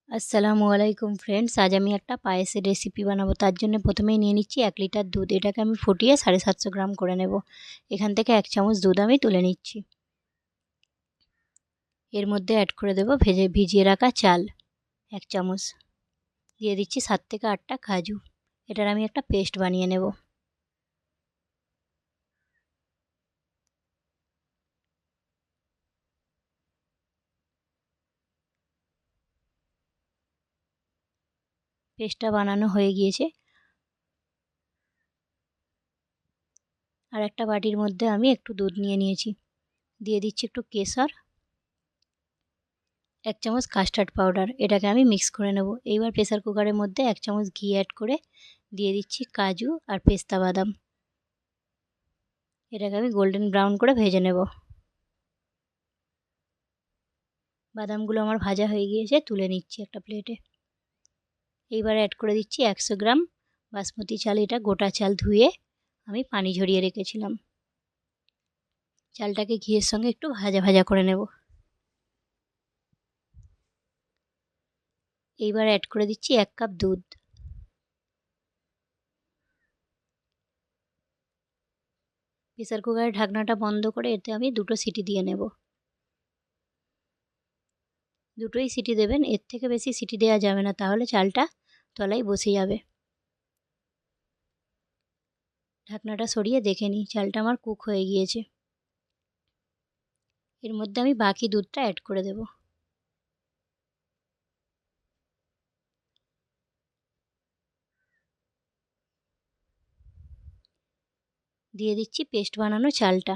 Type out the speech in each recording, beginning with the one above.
আসসালামু আলাইকুম ফ্রেন্ডস, আজ আমি একটা পায়েসের রেসিপি বানাবো। তার জন্য প্রথমেই নিয়ে নিচ্ছি 1 লিটার দুধ। এটাকে আমি ফুটিয়ে 750 গ্রাম করে নেব। এখান থেকে 1 চামচ দুধ আমি তুলে নিচ্ছি। এর মধ্যে অ্যাড করে দেব ভিজিয়ে রাখা চাল 1 চামচ। দিয়ে দিচ্ছি 7 থেকে 8টা কাজু। এটার আমি একটা পেস্ট বানিয়ে নেব। পেস্টটা বানানো হয়ে গিয়েছে। আর একটা বাটির মধ্যে আমি একটু দুধ নিয়ে নিয়েছি। দিয়ে দিচ্ছি একটু কেশর, 1 চামচ কাস্টার্ড পাউডার। এটাকে আমি মিক্স করে নেব। এইবার প্রেসার কুকারের মধ্যে 1 চামচ ঘি অ্যাড করে দিয়ে দিচ্ছি কাজু আর পেস্তা বাদাম। এটাকে আমি গোল্ডেন ব্রাউন করে ভেজে নেব। বাদামগুলো আমার ভাজা হয়ে গিয়েছে, তুলে নিচ্ছি একটা প্লেটে। এইবার অ্যাড করে দিচ্ছি 100 গ্রাম বাসমতি চাল। এটা গোটা চাল, ধুয়ে আমি পানি ঝরিয়ে রেখেছিলাম। চালটাকে ঘিয়ের সঙ্গে একটু ভাজা ভাজা করে নেব। এইবার অ্যাড করে দিচ্ছি 1 কাপ দুধ। প্রেসার কুকারের ঢাকনাটা বন্ধ করে এতে আমি 2টো সিটি দিয়ে নেব। দুটোই সিটি দেবেন, এর থেকে বেশি সিটি দেওয়া যাবে না, তাহলে চালটা তলায় বসে যাবে। ঢাকনাটা সরিয়ে দেখে নিই, চালটা আমার কুক হয়ে গিয়েছে। এর মধ্যে আমি বাকি দুধটা অ্যাড করে দেব। দিয়ে দিচ্ছি পেস্ট বানানো চালটা।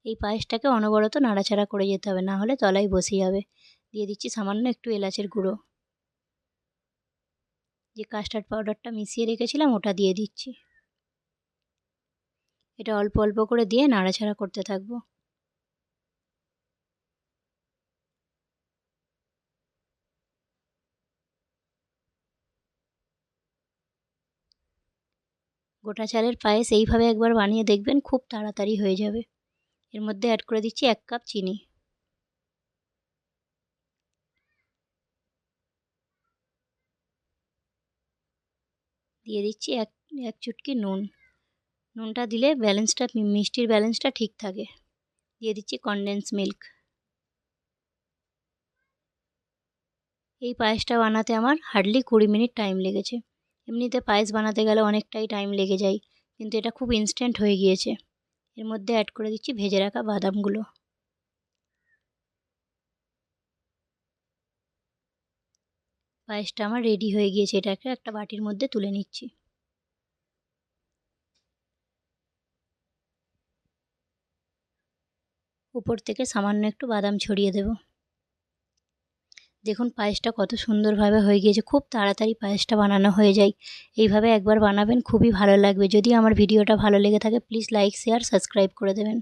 এই পায়েসটাকে অনবরত নাড়াচাড়া করে যেতে হবে, না হলে তলায় বসে যাবে। দিয়ে দিচ্ছি সামান্য একটু এলাচের গুঁড়ো। যে কাস্টার্ড পাউডারটা মিশিয়ে রেখেছিলাম ওটা দিয়ে দিচ্ছি। এটা অল্প অল্প করে দিয়ে নাড়াচাড়া করতে থাকবো। গোটা চালের পায়েস এইভাবে একবার বানিয়ে দেখবেন, খুব তাড়াতাড়ি হয়ে যাবে। এর মধ্যে অ্যাড করে দিচ্ছি 1 কাপ চিনি। দিয়ে দিচ্ছি এক চুটকি নুন। নুনটা দিলে মিষ্টির ব্যালেন্সটা ঠিক থাকে। দিয়ে দিচ্ছি কনডেন্স মিল্ক। এই পায়েসটা বানাতে আমার হার্ডলি 20 মিনিট টাইম লেগেছে। এমনিতে পায়েস বানাতে গেলে অনেকটাই টাইম লেগে যায়, কিন্তু এটা খুব ইনস্ট্যান্ট হয়ে গিয়েছে। এর মধ্যে অ্যাড করে দিচ্ছি ভেজে রাখা বাদামগুলো। পায়েসটা আমার রেডি হয়ে গিয়েছে। এটাকে একটা বাটির মধ্যে তুলে নিচ্ছি। উপর থেকে সামান্য একটু বাদাম ছড়িয়ে দেব। দেখুন পায়েসটা কত সুন্দরভাবে হয়ে গিয়েছে। খুব তাড়াতাড়ি পায়েসটা বানানো হয়ে যায়। এইভাবে একবার বানাবেন, খুবই ভালো লাগবে। যদি আমার ভিডিওটা ভালো লেগে থাকে প্লিজ লাইক, শেয়ার, সাবস্ক্রাইব করে দেবেন।